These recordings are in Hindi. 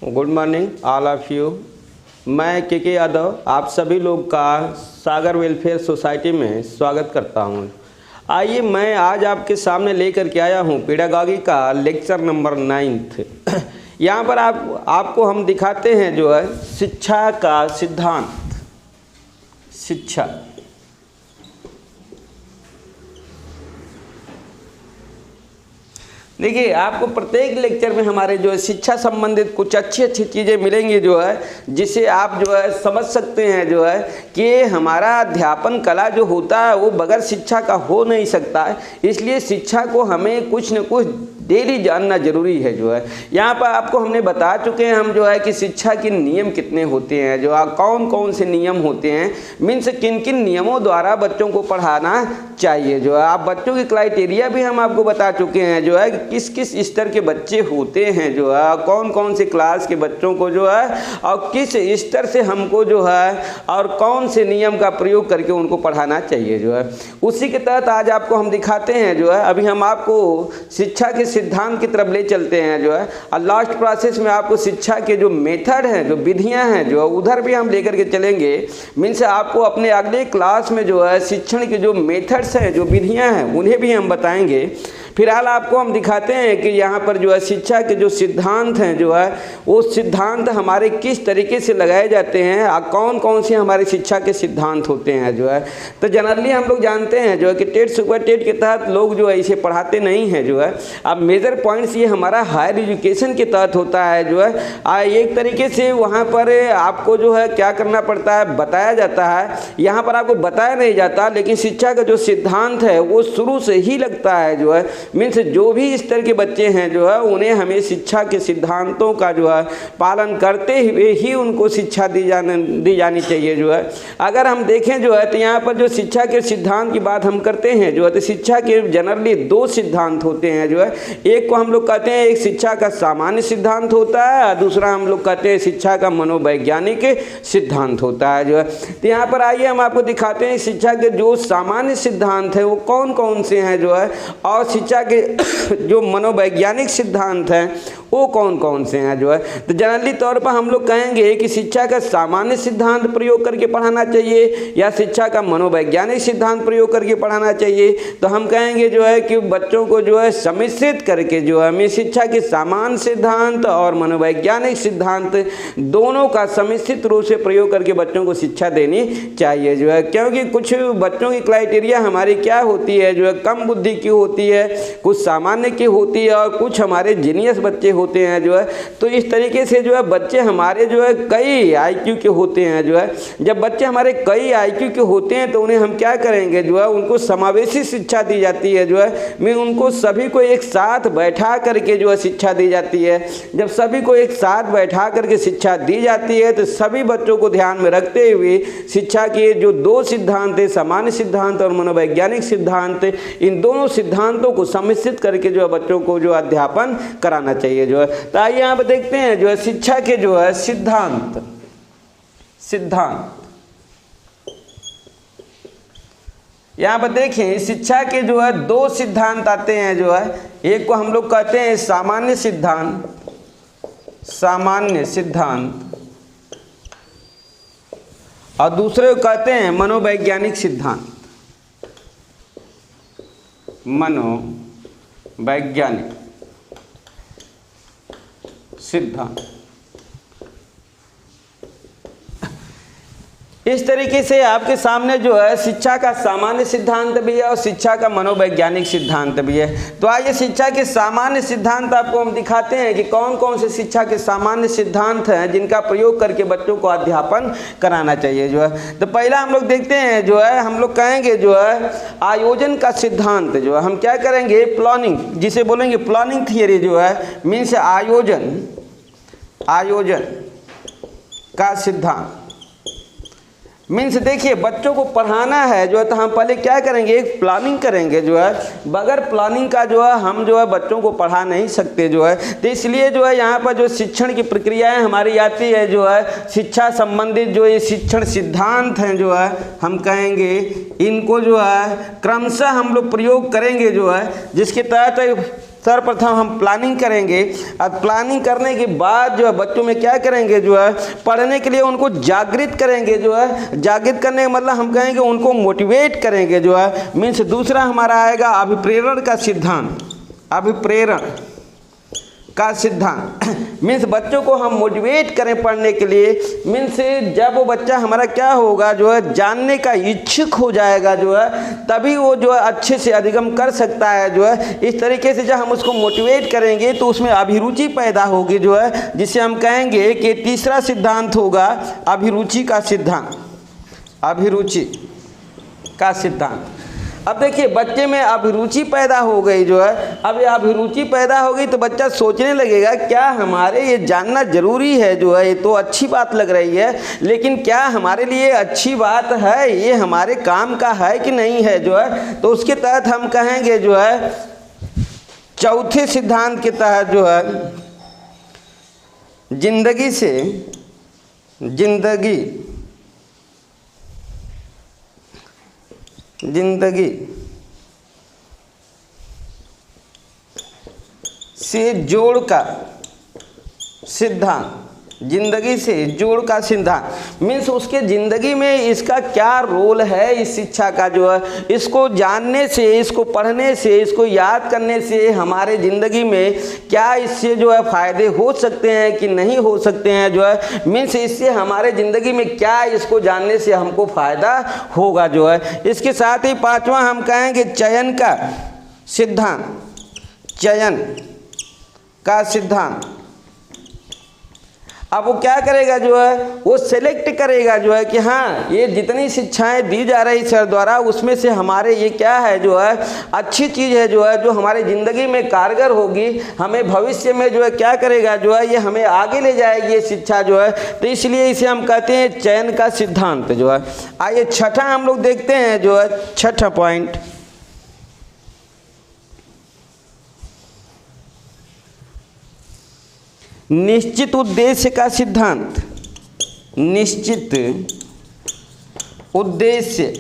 Good morning all of you. मैं के यादव आप सभी लोग का सागर वेलफेयर सोसाइटी में स्वागत करता हूं। आइए मैं आज आपके सामने लेकर के आया हूं पेडागॉजी का लेक्चर नंबर 9। यहाँ पर आपको हम दिखाते हैं जो है शिक्षा का सिद्धांत। शिक्षा देखिए, आपको प्रत्येक लेक्चर में हमारे जो है शिक्षा संबंधित कुछ अच्छी चीज़ें मिलेंगी जो है, जिसे आप जो है समझ सकते हैं जो है कि हमारा अध्यापन कला जो होता है वो बगैर शिक्षा का हो नहीं सकता है। इसलिए शिक्षा को हमें कुछ न कुछ डेली जानना जरूरी है जो है। यहाँ पर आपको हमने बता चुके हैं हम जो है कि शिक्षा के नियम कितने होते हैं, जो कौन कौन से नियम होते हैं, मीन्स किन किन नियमों द्वारा बच्चों को पढ़ाना चाहिए जो है। आप बच्चों की क्राइटेरिया भी हम आपको बता चुके हैं जो है कि किस किस स्तर के बच्चे होते हैं जो है, कौन कौन से क्लास के बच्चों को जो है और किस स्तर से हमको जो है और कौन से नियम का प्रयोग करके उनको पढ़ाना चाहिए जो है। उसी के तहत आज आपको हम दिखाते हैं जो है। अभी हम आपको शिक्षा के सिद्धांत की तरफ ले चलते हैं जो है, और लास्ट प्रोसेस में आपको शिक्षा के जो मेथड हैं, जो विधियां हैं जो उधर भी हम लेकर के चलेंगे। मीन्स आपको अपने अगले क्लास में जो है शिक्षण के जो मेथड्स हैं, जो विधियां हैं, उन्हें भी हम बताएंगे। फिलहाल आपको हम दिखाते हैं कि यहाँ पर जो है शिक्षा के जो सिद्धांत हैं जो है वो सिद्धांत हमारे किस तरीके से लगाए जाते हैं और कौन कौन से हमारे शिक्षा के सिद्धांत होते हैं जो है। तो जनरली हम लोग जानते हैं जो है कि टेट सुपर टेट के तहत लोग जो है इसे पढ़ाते नहीं हैं जो है। अब मेजर पॉइंट्स ये हमारा हायर एजुकेशन के तहत होता है जो है। एक तरीके से वहाँ पर आपको जो है क्या करना पड़ता है बताया जाता है, यहाँ पर आपको बताया नहीं जाता, लेकिन शिक्षा का जो सिद्धांत है वो शुरू से ही लगता है जो है। मीन्स जो भी स्तर के बच्चे हैं जो है उन्हें हमें शिक्षा के सिद्धांतों का जो है पालन करते हुए ही उनको शिक्षा दी जानी चाहिए जो है। अगर हम देखें जो है तो यहाँ पर जो शिक्षा के सिद्धांत की बात हम करते हैं जो है, तो शिक्षा के जनरली दो सिद्धांत होते हैं जो है। एक को हम लोग कहते हैं एक शिक्षा का सामान्य सिद्धांत होता है, और दूसरा हम लोग कहते हैं शिक्षा का मनोवैज्ञानिक सिद्धांत होता है जो है। तो यहाँ पर आइए हम आपको दिखाते हैं शिक्षा के जो सामान्य सिद्धांत है वो कौन कौन से हैं जो है, और शिक्षा के जो मनोवैज्ञानिक सिद्धांत हैं वो कौन कौन से हैं जो है। तो जनरली तौर पर हम लोग कहेंगे कि शिक्षा का सामान्य सिद्धांत प्रयोग करके पढ़ाना चाहिए या शिक्षा का मनोवैज्ञानिक सिद्धांत प्रयोग करके पढ़ाना चाहिए। तो हम कहेंगे जो है कि बच्चों को जो है सम्मिश्रित करके जो है हमें शिक्षा के सामान्य सिद्धांत और मनोवैज्ञानिक सिद्धांत दोनों का सम्मिश्रित रूप से प्रयोग करके बच्चों को शिक्षा देनी चाहिए जो है। क्योंकि कुछ बच्चों की क्राइटेरिया हमारी क्या होती है जो है, कम बुद्धि की होती है, कुछ सामान्य की होती है और कुछ हमारे जीनियस बच्चे होते हैं जो है। तो इस तरीके से जो है बच्चे हमारे जो है कई आईक्यू के होते हैं जो है। जब बच्चे हमारे कई आईक्यू के होते हैं तो उन्हें हम क्या करेंगे जो है, उनको समावेशी शिक्षा दी जाती है जो है। मैं उनको सभी को एक साथ बैठा करके जो है शिक्षा दी जाती है। जब सभी को एक साथ बैठा करके शिक्षा दी जाती है तो सभी बच्चों को ध्यान में रखते हुए शिक्षा के जो दो सिद्धांत है, सामान्य सिद्धांत और मनोवैज्ञानिक सिद्धांत, इन दोनों सिद्धांतों को सम्मिश्रित करके जो है बच्चों को जो अध्यापन कराना चाहिए जो है। तो आइए यहाँ पर देखते हैं जो है शिक्षा के जो है सिद्धांत। यहाँ पर देखें शिक्षा के जो है दो सिद्धांत आते हैं जो है। एक को हम लोग कहते हैं सामान्य सिद्धांत और दूसरे को कहते हैं मनोवैज्ञानिक सिद्धांत। मनोवैज्ञानिक सिद्धांत इस तरीके से आपके सामने जो है शिक्षा का सामान्य सिद्धांत भी है और शिक्षा का मनोवैज्ञानिक सिद्धांत भी है। तो आइए शिक्षा के सामान्य सिद्धांत आपको हम दिखाते हैं कि कौन कौन से शिक्षा के सामान्य सिद्धांत हैं जिनका प्रयोग करके बच्चों को अध्यापन कराना चाहिए जो है। तो पहला हम लोग देखते हैं जो है, हम लोग कहेंगे जो है आयोजन का सिद्धांत जो है। हम क्या करेंगे, प्लानिंग, जिसे बोलेंगे प्लानिंग थियरी जो है, मीन्स आयोजन का सिद्धांत। मीन्स देखिए बच्चों को पढ़ाना है जो है तो हम पहले क्या करेंगे, एक प्लानिंग करेंगे जो है। बगैर प्लानिंग का जो है हम जो है बच्चों को पढ़ा नहीं सकते जो है। तो इसलिए जो है यहाँ पर जो शिक्षण की प्रक्रियाएं हमारी आती है जो है, शिक्षा संबंधित जो ये शिक्षण सिद्धांत हैं जो है, हम कहेंगे इनको जो है क्रमशः हम लोग प्रयोग करेंगे जो है, जिसके तहत सर्वप्रथम हम प्लानिंग करेंगे और प्लानिंग करने के बाद जो है बच्चों में क्या करेंगे जो है पढ़ने के लिए उनको जागृत करेंगे जो है। जागृत करने का मतलब हम कहेंगे उनको मोटिवेट करेंगे जो है। मीन्स दूसरा हमारा आएगा अभिप्रेरण का सिद्धांत। अभिप्रेरण का सिद्धांत मीन्स बच्चों को हम मोटिवेट करें पढ़ने के लिए। मीन्स जब वो बच्चा हमारा क्या होगा जो है जानने का इच्छुक हो जाएगा जो है, तभी वो जो है अच्छे से अधिगम कर सकता है जो है। इस तरीके से जब हम उसको मोटिवेट करेंगे तो उसमें अभिरुचि पैदा होगी जो है, जिसे हम कहेंगे कि तीसरा सिद्धांत होगा अभिरुचि का सिद्धांत। अभिरुचि का सिद्धांत। अब देखिए बच्चे में अभिरुचि पैदा हो गई जो है। अब ये अभिरुचि पैदा हो गई तो बच्चा सोचने लगेगा क्या हमारे ये जानना ज़रूरी है जो है, ये तो अच्छी बात लग रही है, लेकिन क्या हमारे लिए अच्छी बात है, ये हमारे काम का है कि नहीं है जो है। तो उसके तहत हम कहेंगे जो है चौथे सिद्धांत के तहत जो है जिंदगी से जोड़ का सिद्धांत। जिंदगी से जोड़ का सिद्धांत मीन्स उसके ज़िंदगी में इसका क्या रोल है, इस शिक्षा का जो है, इसको जानने से, इसको पढ़ने से, इसको याद करने से हमारे ज़िंदगी में क्या इससे जो है फ़ायदे हो सकते हैं कि नहीं हो सकते हैं जो है। मीन्स इससे हमारे ज़िंदगी में क्या इसको जानने से हमको फ़ायदा होगा जो है। इसके साथ ही पाँचवा हम कहेंगे चयन का सिद्धांत। चयन का सिद्धांत। अब वो क्या करेगा जो है, वो सेलेक्ट करेगा जो है कि हाँ ये जितनी शिक्षाएं दी जा रही सर द्वारा उसमें से हमारे ये क्या है जो है अच्छी चीज़ है जो है, जो हमारे ज़िंदगी में कारगर होगी, हमें भविष्य में जो है क्या करेगा जो है, ये हमें आगे ले जाएगी ये शिक्षा जो है। तो इसलिए इसे हम कहते हैं चयन का सिद्धांत जो है। आइए छठा हम लोग देखते हैं जो है, छठा पॉइंट निश्चित उद्देश्य का सिद्धांत। निश्चित उद्देश्य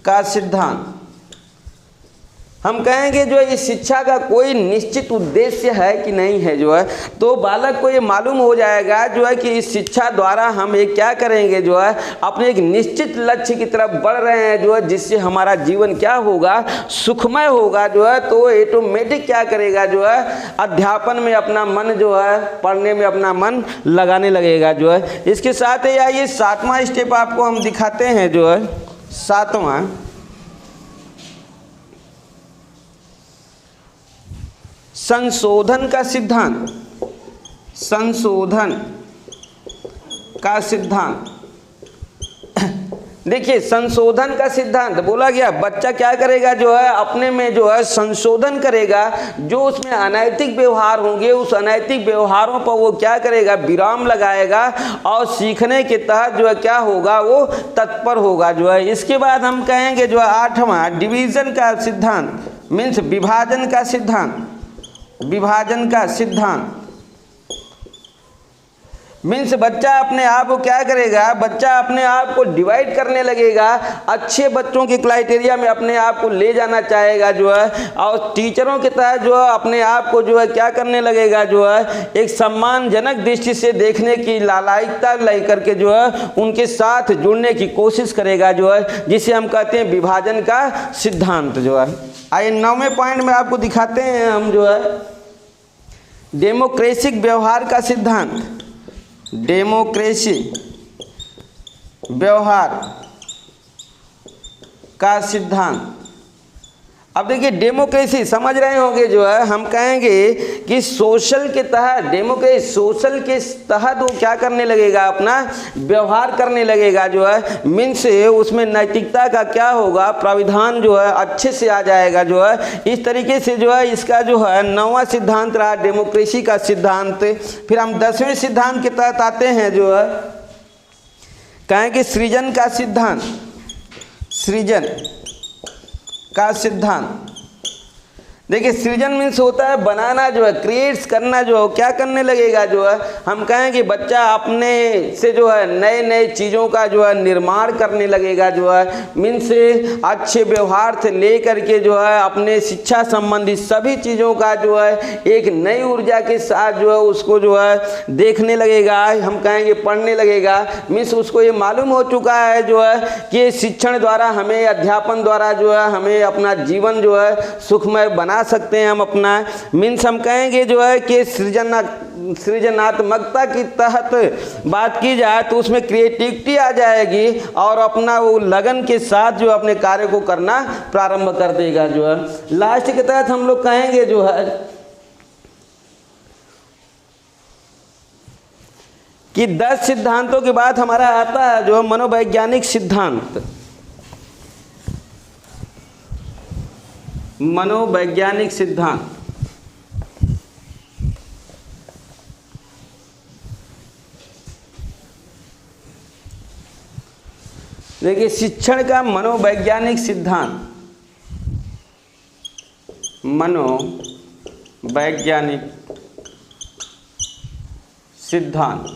का सिद्धांत। हम कहेंगे जो इस शिक्षा का कोई निश्चित उद्देश्य है कि नहीं है जो है, तो बालक को ये मालूम हो जाएगा जो है कि इस शिक्षा द्वारा हम ये क्या करेंगे जो है अपने एक निश्चित लक्ष्य की तरफ बढ़ रहे हैं जो है, जिससे हमारा जीवन क्या होगा, सुखमय होगा जो है। तो ऑटोमेटिक क्या करेगा जो है अध्यापन में अपना मन जो है, पढ़ने में अपना मन लगाने लगेगा जो है। इसके साथ ही आइए सातवां स्टेप आपको हम दिखाते हैं जो है, सातवां संशोधन का सिद्धांत। संशोधन का सिद्धांत। देखिए संशोधन का सिद्धांत बोला गया, बच्चा क्या करेगा जो है अपने में जो है संशोधन करेगा। जो उसमें अनैतिक व्यवहार होंगे उस अनैतिक व्यवहारों पर वो क्या करेगा, विराम लगाएगा और सीखने के तहत जो है क्या होगा, वो तत्पर होगा जो है। इसके बाद हम कहेंगे जो है आठवां डिवीजन का सिद्धांत, मीन्स विभाजन का सिद्धांत। विभाजन का सिद्धांत मीन्स बच्चा अपने आप को क्या करेगा, बच्चा अपने आप को डिवाइड करने लगेगा, अच्छे बच्चों के क्राइटेरिया में अपने आप को ले जाना चाहेगा जो है, और टीचरों के तहत जो है अपने आप को जो है क्या करने लगेगा जो है एक सम्मानजनक दृष्टि से देखने की लालायिकता लेकर के जो है उनके साथ जुड़ने की कोशिश करेगा जो है, जिसे हम कहते हैं विभाजन का सिद्धांत जो है। आइए नौवें पॉइंट में आपको दिखाते हैं हम जो है डेमोक्रेटिक व्यवहार का सिद्धांत। डेमोक्रेसी व्यवहार का सिद्धांत। अब देखिए डेमोक्रेसी समझ रहे होंगे जो है, हम कहेंगे कि सोशल के तहत, डेमोक्रेसी सोशल के तहत वो क्या करने लगेगा, अपना व्यवहार करने लगेगा जो है। मीन्स उसमें नैतिकता का क्या होगा, प्राविधान जो है अच्छे से आ जाएगा जो है। इस तरीके से जो है इसका जो है नौवां सिद्धांत रहा डेमोक्रेसी का सिद्धांत। फिर हम 10वें सिद्धांत के तहत आते हैं जो है, कहेंगे सृजन का सिद्धांत। सृजन का सिद्धांत। देखिए सृजन मीन्स होता है बनाना, जो है क्रिएट्स करना, जो है क्या करने लगेगा, जो है हम कहें कि बच्चा अपने से जो है नए नए चीज़ों का जो है निर्माण करने लगेगा, जो है मीन्स अच्छे व्यवहार से ले करके जो है अपने शिक्षा संबंधित सभी चीज़ों का जो है एक नई ऊर्जा के साथ जो है उसको जो है देखने लगेगा, हम कहेंगे पढ़ने लगेगा। मीन्स उसको ये मालूम हो चुका है जो है कि शिक्षण द्वारा हमें, अध्यापन द्वारा जो है हमें अपना जीवन जो है सुखमय बना सकते हैं हम अपना। मीन्स हम कहेंगे जो है कि सृजनात्मकता की तहत बात की जाए तो उसमें क्रिएटिविटी आ जाएगी और अपना वो लगन के साथ जो अपने कार्य को करना प्रारंभ कर देगा। जो है लास्ट के तहत हम लोग कहेंगे जो है कि 10 सिद्धांतों के बाद हमारा आता है जो मनोवैज्ञानिक सिद्धांत। मनोवैज्ञानिक सिद्धांत देखिए शिक्षण का मनोवैज्ञानिक सिद्धांत, मनोवैज्ञानिक सिद्धांत।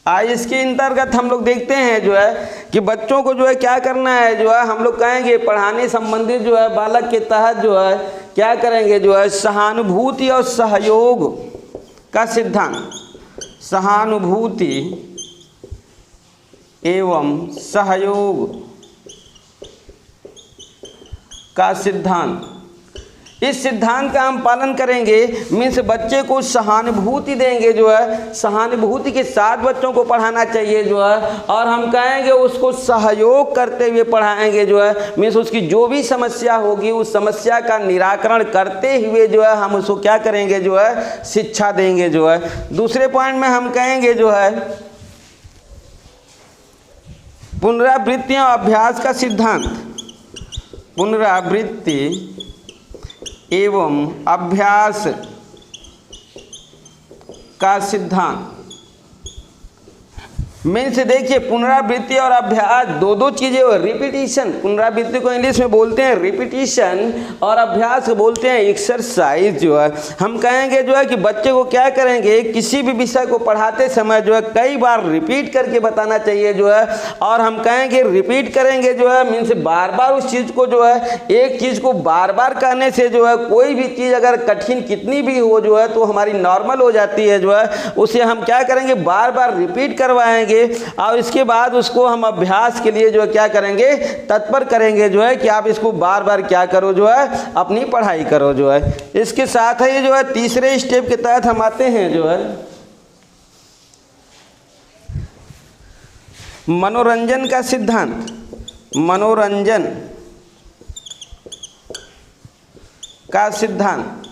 आज इसके अंतर्गत हम लोग देखते हैं जो है कि बच्चों को जो है क्या करना है, जो है हम लोग कहेंगे पढ़ाने संबंधित जो है बालक के तहत जो है क्या करेंगे, जो है सहानुभूति और सहयोग का सिद्धांत, सहानुभूति एवं सहयोग का सिद्धांत। इस सिद्धांत का हम पालन करेंगे। मीन्स बच्चे को सहानुभूति देंगे, जो है सहानुभूति के साथ बच्चों को पढ़ाना चाहिए जो है, और हम कहेंगे उसको सहयोग करते हुए पढ़ाएंगे जो है। मीन्स उसकी जो भी समस्या होगी उस समस्या का निराकरण करते हुए जो है हम उसको क्या करेंगे, जो है शिक्षा देंगे जो है। दूसरे पॉइंट में हम कहेंगे जो है पुनरावृत्ति और अभ्यास का सिद्धांत, पुनरावृत्ति एवं अभ्यास का सिद्धांत। मीन्स देखिए पुनरावृत्ति और अभ्यास दो चीजें, रिपीटिशन, पुनरावृत्ति को इंग्लिश में बोलते हैं रिपीटिशन और अभ्यास को बोलते हैं एक्सरसाइज। जो है हम कहेंगे जो है कि बच्चे को क्या करेंगे, किसी भी विषय को पढ़ाते समय जो है कई बार रिपीट करके बताना चाहिए जो है, और हम कहेंगे रिपीट करेंगे जो है मीन्स बार बार उस चीज़ को जो है, एक चीज़ को बार बार करने से जो है कोई भी चीज़ अगर कठिन कितनी भी हो जो है तो हमारी नॉर्मल हो जाती है जो है। उसे हम क्या करेंगे, बार बार रिपीट करवाएंगे और इसके बाद उसको हम अभ्यास के लिए जो है क्या करेंगे, तत्पर करेंगे जो है कि आप इसको बार बार क्या करो, जो है अपनी पढ़ाई करो जो है। इसके साथ ही जो है तीसरे स्टेप के तहत हम आते हैं जो है मनोरंजन का सिद्धांत, मनोरंजन का सिद्धांत।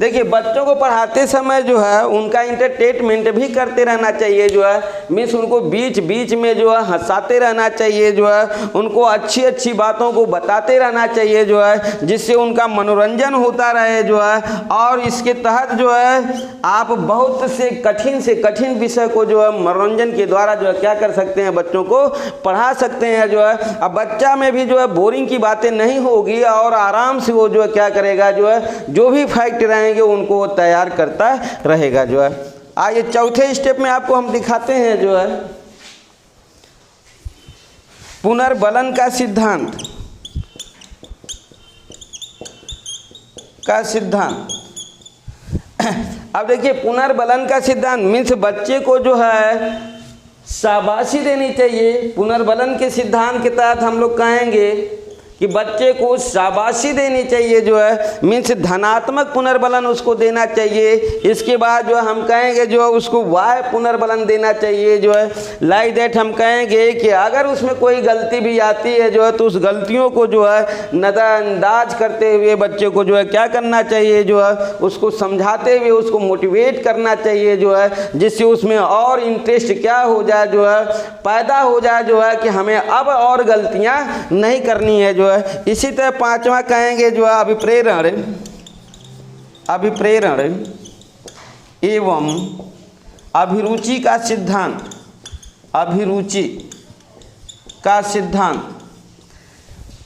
देखिए बच्चों को पढ़ाते समय जो है उनका इंटरटेनमेंट भी करते रहना चाहिए जो है। मीन्स उनको बीच बीच में जो है हंसाते रहना चाहिए जो है, उनको अच्छी अच्छी बातों को बताते रहना चाहिए जो है, जिससे उनका मनोरंजन होता रहे जो है। और इसके तहत जो है आप बहुत से कठिन विषय को जो है मनोरंजन के द्वारा जो है क्या कर सकते हैं, बच्चों को पढ़ा सकते हैं जो है। अब बच्चा में भी जो है बोरिंग की बातें नहीं होगी और आराम से वो जो है क्या करेगा, जो है जो भी फैक्ट रहेंगे उनको वो तैयार करता रहेगा जो है। आइए चौथे स्टेप में आपको हम दिखाते हैं जो है पुनर्बलन का सिद्धांत, अब देखिए पुनर्बलन का सिद्धांत मीन्स बच्चे को जो है शाबाशी देनी चाहिए। पुनर्बलन के सिद्धांत के तहत हम लोग कहेंगे कि बच्चे को शाबाशी देनी चाहिए जो है, मीन्स धनात्मक पुनर्बलन उसको देना चाहिए। इसके बाद जो हम कहेंगे जो उसको वाय पुनर्बलन देना चाहिए जो है। लाइक दैट हम कहेंगे कि अगर उसमें कोई गलती भी आती है जो है तो उस गलतियों को जो है नज़रअंदाज करते हुए बच्चे को जो है क्या करना चाहिए, जो है उसको समझाते हुए उसको मोटिवेट करना चाहिए जो है, जिससे उसमें और इंटरेस्ट क्या हो जाए, जो है पैदा हो जाए जो है कि हमें अब और गलतियाँ नहीं करनी है जो है। इसी तरह पांचवा कहेंगे जो है अभिप्रेरण एवं अभिरुचि का सिद्धांत, अभिरुचि का सिद्धांत।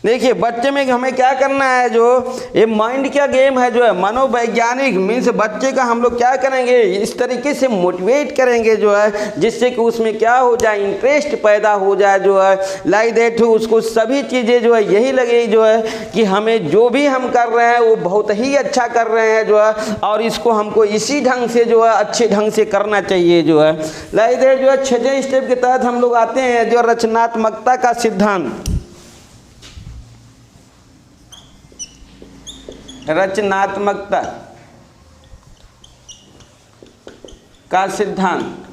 देखिए बच्चे में हमें क्या करना है, जो ये माइंड क्या गेम है जो है मनोवैज्ञानिक मीन्स बच्चे का हम लोग क्या करेंगे, इस तरीके से मोटिवेट करेंगे जो है जिससे कि उसमें क्या हो जाए, इंटरेस्ट पैदा हो जाए जो है, लाइक दैट उसको सभी चीज़ें जो है यही लगे जो है कि हमें जो भी हम कर रहे हैं वो बहुत ही अच्छा कर रहे हैं जो है, और इसको हमको इसी ढंग से जो है अच्छे ढंग से करना चाहिए जो है। लाइक दैट जो है 6 स्टेप के तहत हम लोग आते हैं जो रचनात्मकता का सिद्धांत। रचनात्मकता का सिद्धांत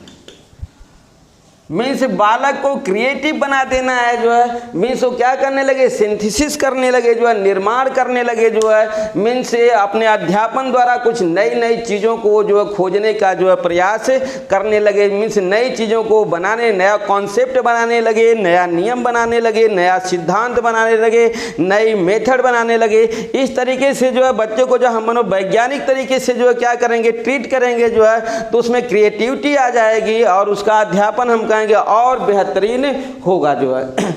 मीन्स बालक को क्रिएटिव बना देना है जो है, मीन्स वो क्या करने लगे, सिंथेसिस करने लगे जो है, निर्माण करने लगे जो है, मीन्स अपने अध्यापन द्वारा कुछ नई नई चीज़ों को जो है खोजने का जो है प्रयास करने लगे, मीन्स नई चीज़ों को बनाने, नया कॉन्सेप्ट बनाने लगे, नया नियम बनाने लगे, नया सिद्धांत बनाने लगे, नई मेथड बनाने लगे। इस तरीके से जो है बच्चों को जो हम मनोवैज्ञानिक तरीके से जो है क्या करेंगे, ट्रीट करेंगे जो है, तो उसमें क्रिएटिविटी आ जाएगी और उसका अध्यापन हम और बेहतरीन होगा जो है।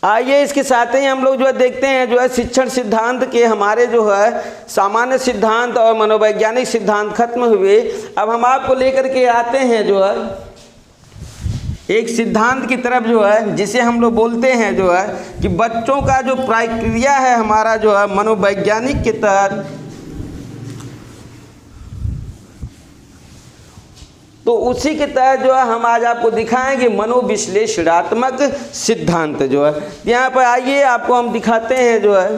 आइए इसके साथ ही हम लोग जो है देखते हैं जो है शिक्षण सिद्धांत के हमारे जो है सामान्य सिद्धांत और मनोवैज्ञानिक सिद्धांत खत्म हुए। अब हम आपको लेकर के आते हैं जो है एक सिद्धांत की तरफ जो है जिसे हम लोग बोलते हैं जो है कि बच्चों का जो प्रक्रिया है हमारा जो है मनोवैज्ञानिक के तहत, तो उसी के तहत जो है हम आज आपको दिखाएंगे मनोविश्लेषणात्मक सिद्धांत जो है। यहाँ पर आइए आपको हम दिखाते हैं जो है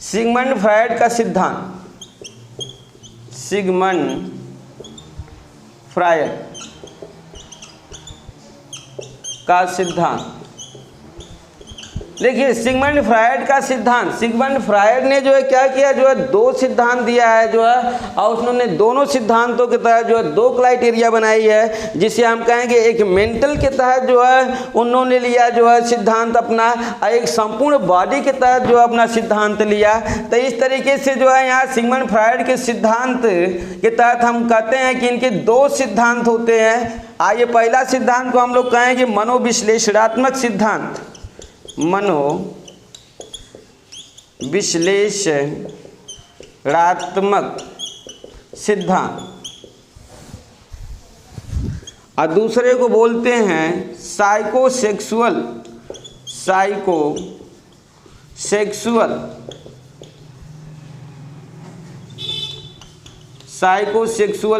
सिगमंड फ्रायड का सिद्धांत। सिगमंड फ्रायड का सिद्धांत। देखिए सिगमंड फ्रायड का सिद्धांत, सिगमंड फ्रायड ने जो है क्या किया, जो है 2 सिद्धांत दिया है जो है, और उन्होंने दोनों सिद्धांतों के तहत जो है 2 क्राइटेरिया बनाई है जिसे हम कहेंगे एक मेंटल के तहत जो है उन्होंने लिया जो है सिद्धांत अपना, एक संपूर्ण बॉडी के तहत जो है अपना सिद्धांत लिया। तो इस तरीके से जो है यहाँ सिगमंड फ्रायड के सिद्धांत के तहत हम कहते हैं कि इनके 2 सिद्धांत होते हैं। आइए पहला सिद्धांत को हम लोग कहेंगे मनोविश्लेषणात्मक सिद्धांत। मनोविश्लेषणात्मक सिद्धांत, और दूसरे को बोलते हैं साइकोसेक्सुअल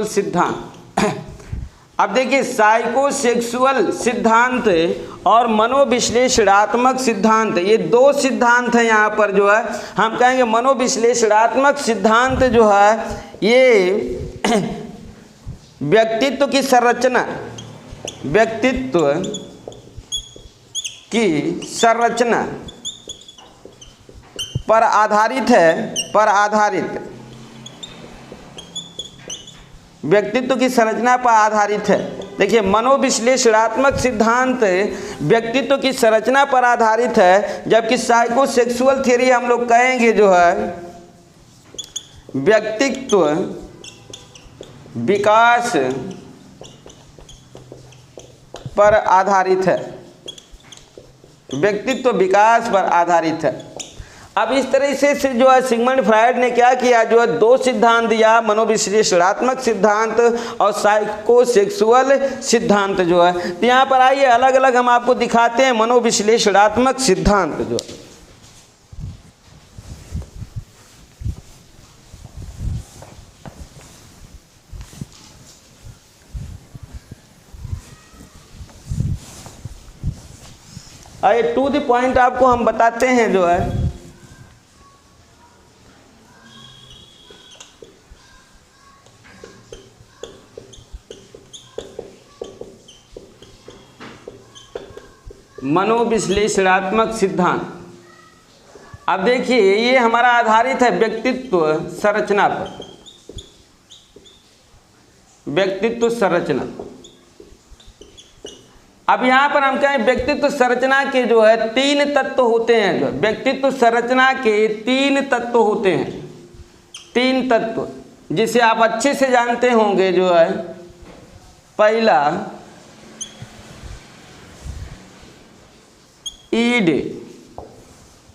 सिद्धांत। अब देखिए साइकोसेक्सुअल सिद्धांत और मनोविश्लेषणात्मक सिद्धांत, ये 2 सिद्धांत हैं। यहाँ पर जो है हम कहेंगे मनोविश्लेषणात्मक सिद्धांत जो है ये व्यक्तित्व की संरचना पर आधारित है, व्यक्तित्व की संरचना पर आधारित है। देखिए मनोविश्लेषणात्मक सिद्धांत व्यक्तित्व की संरचना पर आधारित है, जबकि साइकोसेक्सुअल थ्योरी हम लोग कहेंगे जो है व्यक्तित्व विकास पर आधारित है, व्यक्तित्व विकास पर आधारित है। अब इस तरह से जो है सिगमंड फ्रायड ने क्या किया, जो है 2 सिद्धांत दिया, मनोविश्लेषणात्मक सिद्धांत और साइकोसेक्सुअल सिद्धांत जो है। तो यहाँ पर आइए अलग अलग हम आपको दिखाते हैं मनोविश्लेषणात्मक सिद्धांत जो है। आइए टू द पॉइंट आपको हम बताते हैं जो है मनोविश्लेषणात्मक सिद्धांत। अब देखिए ये हमारा आधारित है व्यक्तित्व संरचना पर, व्यक्तित्व संरचना। अब यहाँ पर हम कहें व्यक्तित्व संरचना के जो है 3 तत्व होते हैं, जो व्यक्तित्व संरचना के 3 तत्व होते हैं, 3 तत्व जिसे आप अच्छे से जानते होंगे जो है। पहला ईड,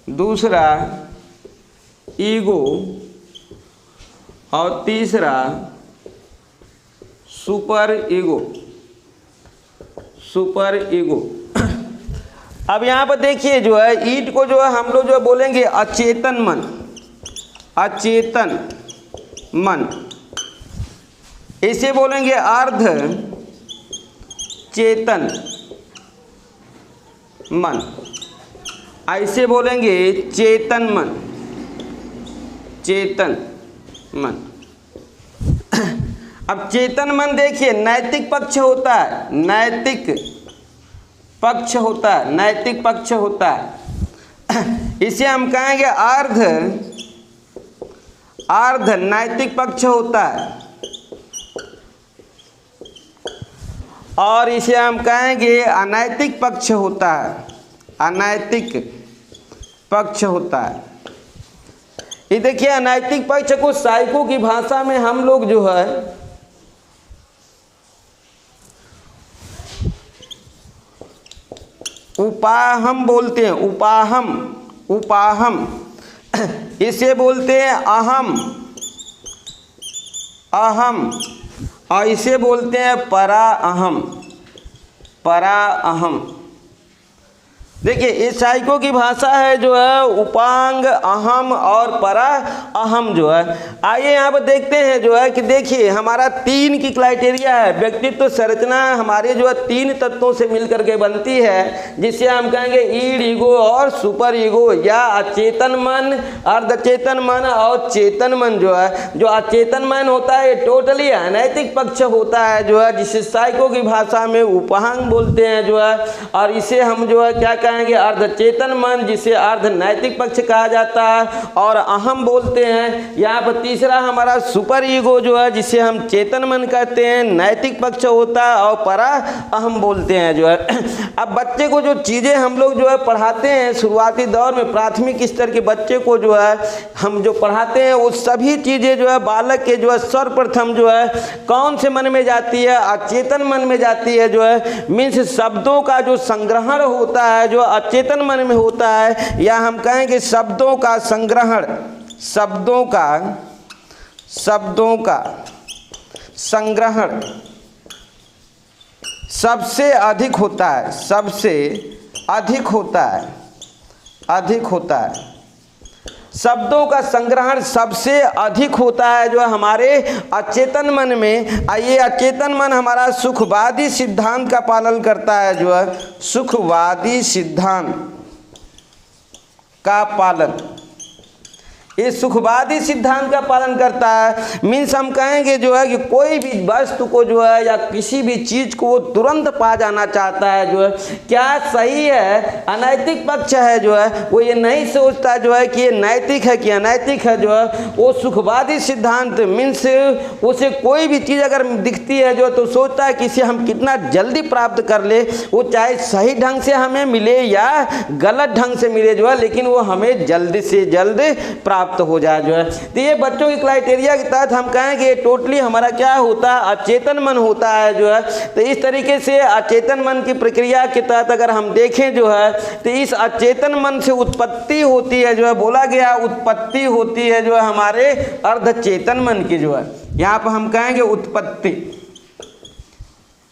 दूसरा ईगो और तीसरा सुपर ईगो। Super ego. अब यहाँ पर देखिए जो है ईड को जो है हम लोग जो है बोलेंगे अचेतन मन। अचेतन मन, इसे बोलेंगे अर्ध चेतन मन, ऐसे बोलेंगे चेतन मन। चेतन मन। अब चेतन मन देखिए नैतिक पक्ष होता है, नैतिक पक्ष होता है, नैतिक पक्ष होता है। इसे हम कहेंगे अर्ध नैतिक पक्ष होता है, और इसे हम कहेंगे अनैतिक पक्ष होता है। अनैतिक पक्ष होता है। ये देखिए अनैतिक पक्ष को साइको की भाषा में हम लोग जो है उपाहम बोलते हैं। उपाहम, उपाहम। इसे बोलते हैं अहम, अहम, और इसे बोलते हैं परा अहम, परा अहम। देखिए इस साइको की भाषा है जो है उपांग, अहम और परा अहम जो है। आइए यहाँ पर देखते हैं जो है कि देखिए हमारा 3 की क्राइटेरिया है। व्यक्तित्व संरचना हमारे जो है 3 तत्वों से मिलकर के बनती है, जिसे हम कहेंगे ईड, ईगो और सुपर ईगो, या अचेतन मन, अर्धचेतन मन और चेतन मन जो है। जो अचेतन मन होता है ये टोटली अनैतिक पक्ष होता है जो है, जिसे साइको की भाषा में उपांग बोलते हैं जो है। और इसे हम जो है क्या कहेंगे अर्धचेतन मन, जिसे अर्ध नैतिक पक्ष कहा जाता है, और अहम बोलते हैं। यहाँ पर तीसरा हमारा सुपर ईगो जो है, जिसे हम चेतन मन कहते हैं, नैतिक पक्ष होता है, और परा अहम बोलते हैं जो है। अब बच्चे को जो चीज़ें हम लोग जो है पढ़ाते हैं शुरुआती दौर में, प्राथमिक स्तर के बच्चे को जो है हम जो पढ़ाते हैं वो सभी चीज़ें जो है बालक के जो है सर्वप्रथम जो है कौन से मन में जाती है, अचेतन मन में जाती है जो है। मीन्स शब्दों का जो संग्रहण होता है जो अचेतन मन में होता है, या हम कहेंगे शब्दों का संग्रहण, शब्दों का संग्रहण सबसे अधिक होता है, सबसे अधिक होता है, अधिक होता है। शब्दों का संग्रहण सबसे अधिक होता है जो हमारे अचेतन मन में। ये अचेतन मन हमारा सुखवादी सिद्धांत का पालन करता है जो है, सुखवादी सिद्धांत का पालन, ये सुखवादी सिद्धांत का पालन करता है। मीन्स हम कहेंगे जो है कि कोई भी वस्तु को जो है या किसी भी चीज़ को वो तुरंत पा जाना चाहता है जो है, क्या सही है अनैतिक पक्ष है जो है, वो ये नहीं सोचता जो है कि ये नैतिक है कि अनैतिक है जो है। वो सुखवादी सिद्धांत मीन्स उसे कोई भी चीज़ अगर दिखती है जो तो सोचता है कि इसे हम कितना जल्दी प्राप्त कर ले, वो चाहे सही ढंग से हमें मिले या गलत ढंग से मिले जो है, लेकिन वो हमें जल्द से जल्द प्राप्त हो जाए जो है। तो ये बच्चों की क्राइटेरिया के तहत हम कहेंगे टोटली हमारा क्या होता है अचेतन मन होता है जो है। तो इस तरीके से अचेतन मन की प्रक्रिया के तहत अगर हम देखें जो है तो इस अचेतन मन से उत्पत्ति होती है जो है, बोला गया उत्पत्ति होती है जो है हमारे अर्धचेतन मन की जो है। यहाँ पर हम कहेंगे उत्पत्ति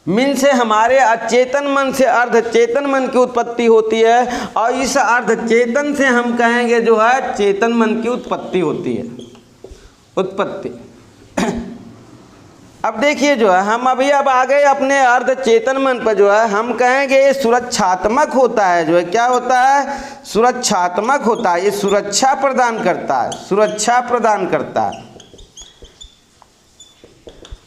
मीन से हमारे अचेतन मन से अर्धचेतन मन की उत्पत्ति होती है, और इस अर्धचेतन से हम कहेंगे जो है चेतन मन की उत्पत्ति होती है, उत्पत्ति। अब देखिए जो है हम अभी अब आ गए अपने अर्धचेतन मन पर जो है, हम कहेंगे ये सुरक्षात्मक होता है जो है। क्या होता है? सुरक्षात्मक होता है, ये सुरक्षा प्रदान करता है, सुरक्षा प्रदान करता है।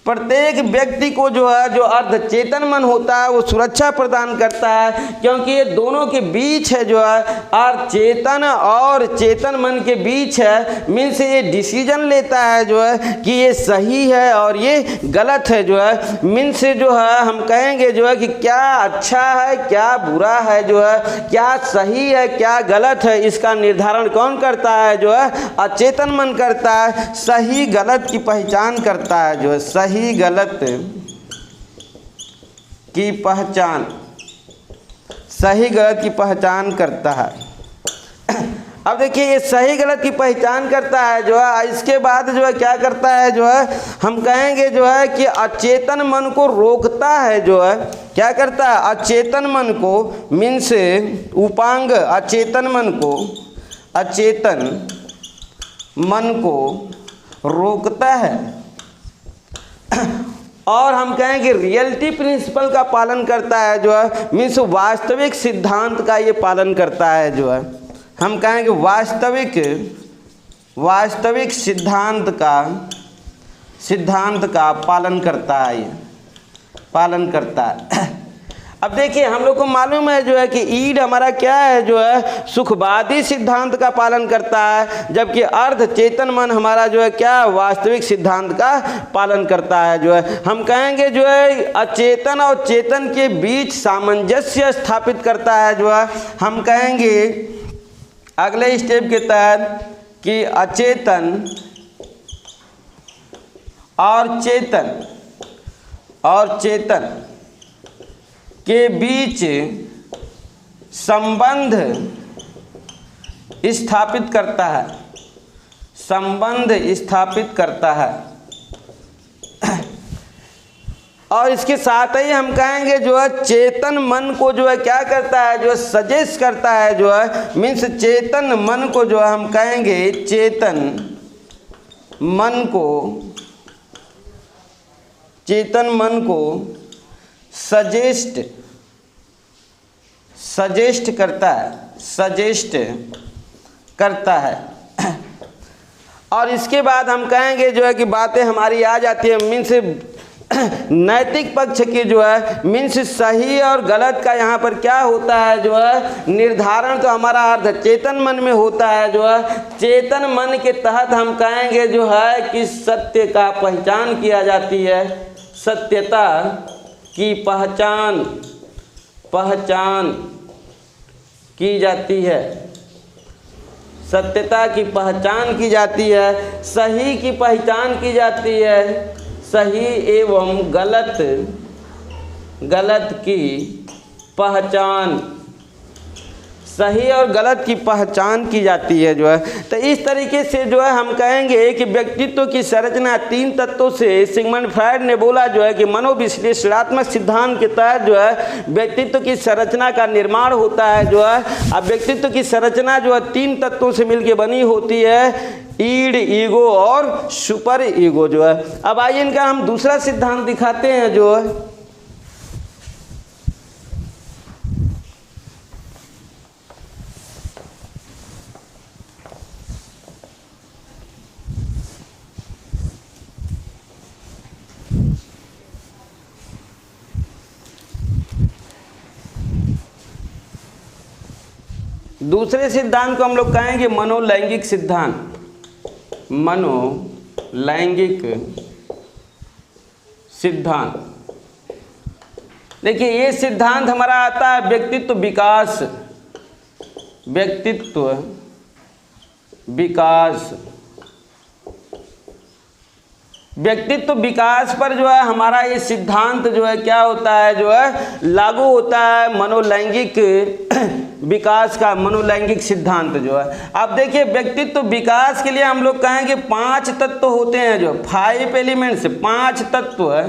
प्रत्येक व्यक्ति को जो है जो अर्धचेतन मन होता है वो सुरक्षा प्रदान करता है, क्योंकि ये दोनों के बीच है जो है अर्धचेतन और चेतन मन के बीच है। मीन्स ये डिसीजन लेता है जो है कि ये सही है और ये गलत है जो है। मीन्स जो है हम कहेंगे जो है कि क्या अच्छा है क्या बुरा है जो है, क्या सही है क्या गलत है, इसका निर्धारण कौन करता है जो है अचेतन मन करता है। सही गलत की पहचान करता है जो है, सही गलत की पहचान, सही गलत की पहचान करता है। अब देखिए ये सही गलत की पहचान करता है जो है, इसके बाद जो है क्या करता है जो है, हम कहेंगे जो है कि अचेतन मन को रोकता है जो है, क्या करता है, अचेतन मन को मीन्स उपांग, अचेतन मन को रोकता है। और हम कहेंगे रियलिटी प्रिंसिपल का पालन करता है जो है, मीन्स वास्तविक सिद्धांत का ये पालन करता है जो है, हम कहेंगे वास्तविक सिद्धांत का पालन करता है, ये पालन करता है। अब देखिए हम लोग को मालूम है जो है कि ईड हमारा क्या है जो है, सुखवादी सिद्धांत का पालन करता है, जबकि अर्ध चेतन मन हमारा जो है क्या, वास्तविक सिद्धांत का पालन करता है जो है। हम कहेंगे जो है अचेतन और चेतन के बीच सामंजस्य स्थापित करता है जो है, हम कहेंगे अगले स्टेप के तहत कि अचेतन और चेतन के बीच संबंध स्थापित करता है, और इसके साथ ही हम कहेंगे जो है चेतन मन को जो है क्या करता है जो है, सजेस्ट करता है जो है, मीन्स चेतन मन को जो है हम कहेंगे चेतन मन को सजेस्ट करता है। और इसके बाद हम कहेंगे जो है कि बातें हमारी आ जाती है, मीन्स नैतिक पक्ष की जो है, मीन्स सही और गलत का यहाँ पर क्या होता है जो है, निर्धारण तो हमारा अर्ध चेतन मन में होता है जो है। चेतन मन के तहत हम कहेंगे जो है कि सत्य का पहचान किया जाती है, सत्यता की पहचान की जाती है, सत्यता की पहचान की जाती है, सही की पहचान की जाती है, सही एवं गलत की पहचान, सही और गलत की पहचान की जाती है जो है। तो इस तरीके से जो है हम कहेंगे कि व्यक्तित्व की संरचना 3 तत्वों से, सिगमंड फ्रायड ने बोला जो है कि मनोविश्लेषणात्मक सिद्धांत के तहत जो है व्यक्तित्व की संरचना का निर्माण होता है जो है। अब व्यक्तित्व की संरचना जो है 3 तत्वों से मिलकर बनी होती है, ईड, ईगो और सुपर ईगो जो है। अब आइए इनका हम दूसरा सिद्धांत दिखाते हैं जो है, दूसरे सिद्धांत को हम लोग कहेंगे मनोलैंगिक सिद्धांत, मनोलैंगिक सिद्धांत। देखिए ये सिद्धांत हमारा आता है व्यक्तित्व विकास पर जो है हमारा ये सिद्धांत जो है क्या होता है जो है, लागू होता है मनोलैंगिक विकास का, मनोलैंगिक सिद्धांत जो है। अब देखिए व्यक्तित्व विकास के लिए हम लोग कहेंगे 5 तत्व होते हैं जो 5 एलिमेंट्स, 5 तत्व है।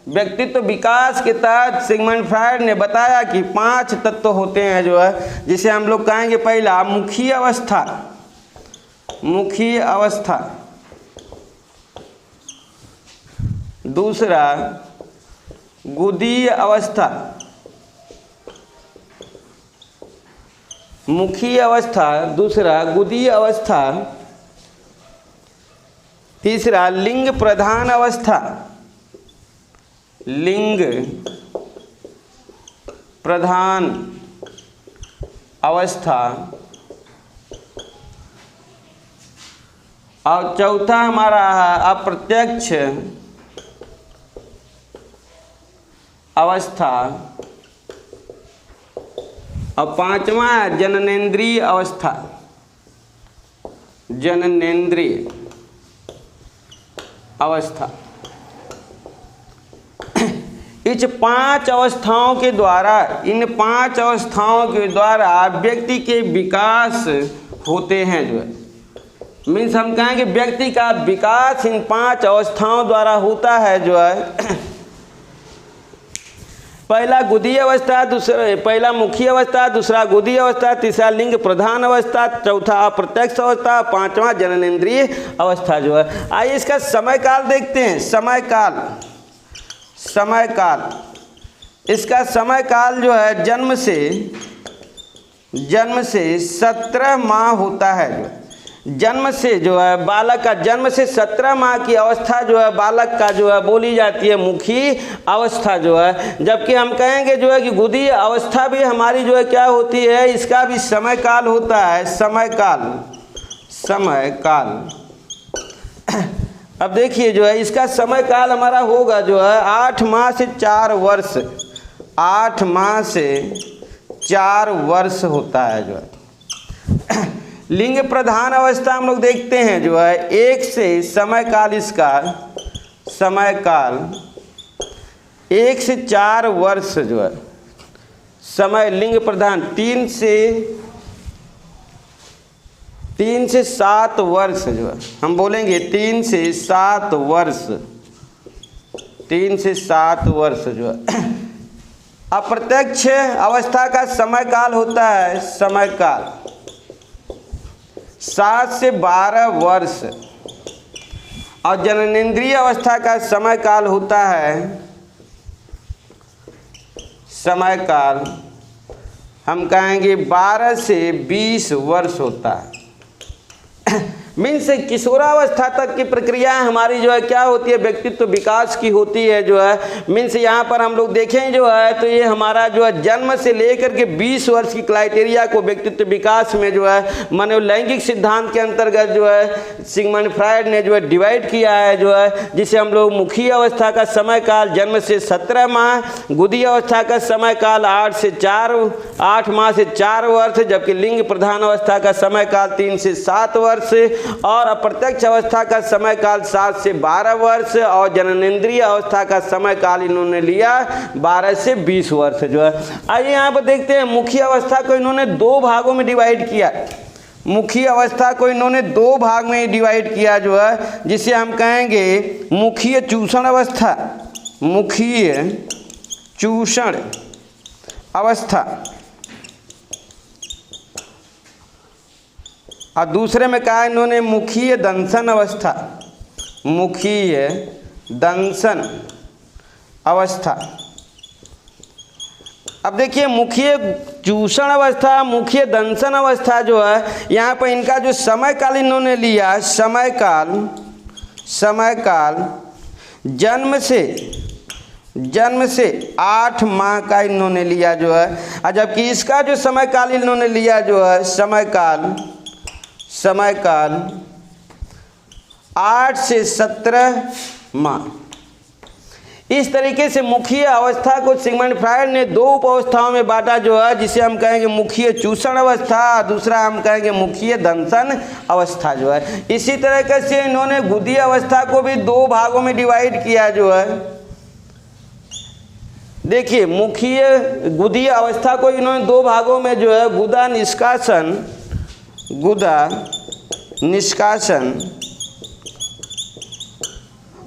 व्यक्तित्व विकास के तहत सिगमंड फ्रायड ने बताया कि 5 तत्व होते हैं जो है, जिसे हम लोग कहेंगे पहला मुखीय अवस्था, दूसरा गुदीय अवस्था, मुखीय अवस्था, दूसरा गुदीय अवस्था, तीसरा लिंग प्रधान अवस्था, लिंग प्रधान अवस्था, और चौथा हमारा अप्रत्यक्ष अवस्था, और 5वां जननेंद्रिय अवस्था, जननेंद्रिय अवस्था। इस 5 अवस्थाओं के द्वारा, इन 5 अवस्थाओं के द्वारा व्यक्ति के विकास होते हैं जो है। मीन्स हम कहेंगे व्यक्ति का विकास इन 5 अवस्थाओं द्वारा होता है जो है। पहला गुदीय अवस्था, पहला मुखीय अवस्था, दूसरा गुदीय अवस्था, तीसरा लिंग प्रधान अवस्था, चौथा अप्रत्यक्ष अवस्था, 5वां जननेंद्रिय अवस्था जो है। आइए इसका समय काल देखते हैं। समय काल इसका समय काल जो है जन्म से 17 माह होता है जो है। जन्म से जो है बालक का जन्म से 17 माह की अवस्था जो है बालक का जो है बोली जाती है मुखी अवस्था जो है। जबकि हम कहेंगे जो है कि गुदीय अवस्था भी हमारी जो है क्या होती है, इसका भी समय काल होता है। समय काल अब देखिए जो है इसका समय काल हमारा होगा जो है 8 माह से 4 वर्ष, 8 माह से 4 वर्ष होता है जो है। लिंग प्रधान अवस्था हम लोग देखते हैं जो है 1 से समय काल, इसका समय काल 1 से 4 वर्ष जो है समय लिंग प्रधान। 3 से 7 वर्ष जो है हम बोलेंगे 3 से 7 वर्ष, 3 से 7 वर्ष जो है। अप्रत्यक्ष अवस्था का समय काल होता है समय काल 7 से 12 वर्ष, और जननेंद्रिय अवस्था का समय काल होता है समय काल हम कहेंगे 12 से 20 वर्ष होता है। मीन्स किशोरावस्था तक की प्रक्रिया हमारी जो है क्या होती है, व्यक्तित्व विकास की होती है जो है। मीन्स यहाँ पर हम लोग देखें जो है तो ये हमारा जो है जन्म से लेकर के 20 वर्ष की क्राइटेरिया को व्यक्तित्व विकास में जो है मनोलैंगिक सिद्धांत के अंतर्गत जो है सिगमंड फ्रायड ने जो है डिवाइड किया है जो है, जिसे हम लोग मुखी अवस्था का समय काल जन्म से 17 माह, गुदीय अवस्था का समय काल 8 माह से 4 वर्ष, जबकि लिंग प्रधान अवस्था का समय काल 3 से 7 वर्ष, और अप्रत्यक्ष अवस्था का समय काल 7 से 12 वर्ष, और जननेंद्रिय अवस्था का समय काल इन्होंने लिया 12 से 20 वर्ष जो है। आइए यहाँ पर देखते हैं मुखी अवस्था को इन्होंने 2 भागों में डिवाइड किया। मुखी अवस्था को इन्होंने 2 भाग में डिवाइड किया जो है, जिसे हम कहेंगे मुखीय चूषण अवस्था, मुखीय चूषण अवस्था, और दूसरे में कहा इन्होंने मुखीय दंशन अवस्था, मुखीय दंशन अवस्था। अब देखिए मुखीय चूषण अवस्था, मुखीय दंशन अवस्था जो है, यहाँ पर इनका जो समय काल इन्होंने लिया, समय काल जन्म से 8 माह का इन्होंने लिया जो है, और जबकि इसका जो समय काल इन्होंने लिया जो है समय काल 8 से 17 माह। इस तरीके से मुखीय अवस्था को सिगमंड फ्रायड ने 2 उपावस्थाओं में बांटा जो है, जिसे हम कहेंगे मुखीय चूषण अवस्था, दूसरा हम कहेंगे मुखीय दंशन अवस्था जो है। इसी तरह से इन्होंने गुदीय अवस्था को भी 2 भागों में डिवाइड किया जो है। देखिए मुखीय गुदीय अवस्था को इन्होंने 2 भागों में जो है गुदा निष्कासन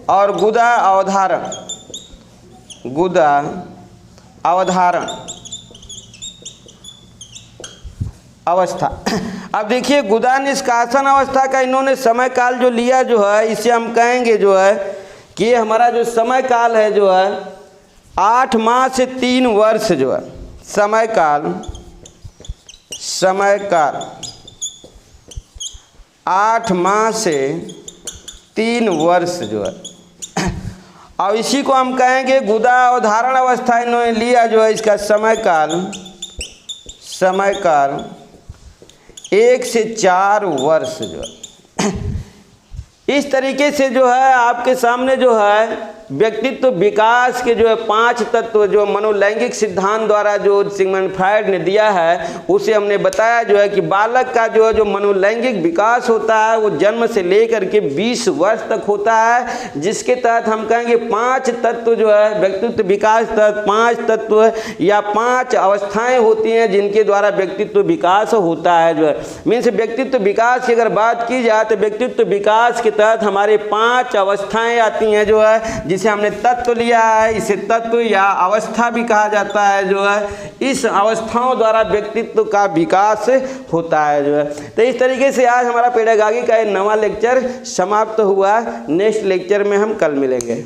और गुदा अवधारण अवस्था। अब देखिए गुदा निष्कासन अवस्था का इन्होंने समय काल जो लिया जो है, इसे हम कहेंगे जो है कि हमारा जो समय काल है जो है 8 माह से 3 वर्ष जो है समय काल 8 माह से 3 वर्ष जो है। और इसी को हम कहेंगे गुदा अवधारण अवस्था इन्होंने लिया जो है, इसका समय काल 1 से 4 वर्ष जो है। इस तरीके से जो है आपके सामने जो है व्यक्तित्व विकास के जो है 5 तत्व जो मनोलैंगिक सिद्धांत द्वारा जो सिगमंड फ्रायड ने दिया है, उसे हमने बताया जो है कि बालक का जो है जो मनोलैंगिक विकास होता है वो जन्म से लेकर के 20 वर्ष तक होता है, जिसके तहत हम कहेंगे 5 तत्व जो है व्यक्तित्व विकास तहत 5 तत्व या 5 अवस्थाएं होती हैं जिनके द्वारा व्यक्तित्व विकास होता है। जो है मीन्स व्यक्तित्व विकास की अगर बात की जाए तो व्यक्तित्व विकास के तहत हमारे 5 अवस्थाएं आती हैं जो है, जिसे हमने तत्व लिया है, इसे तत्व या अवस्था भी कहा जाता है। जो है इस अवस्थाओं द्वारा व्यक्तित्व का विकास होता है। जो है तो इस तरीके से आज हमारा पेडागॉजी का एक नवा लेक्चर समाप्त हुआ। नेक्स्ट लेक्चर में हम कल मिलेंगे।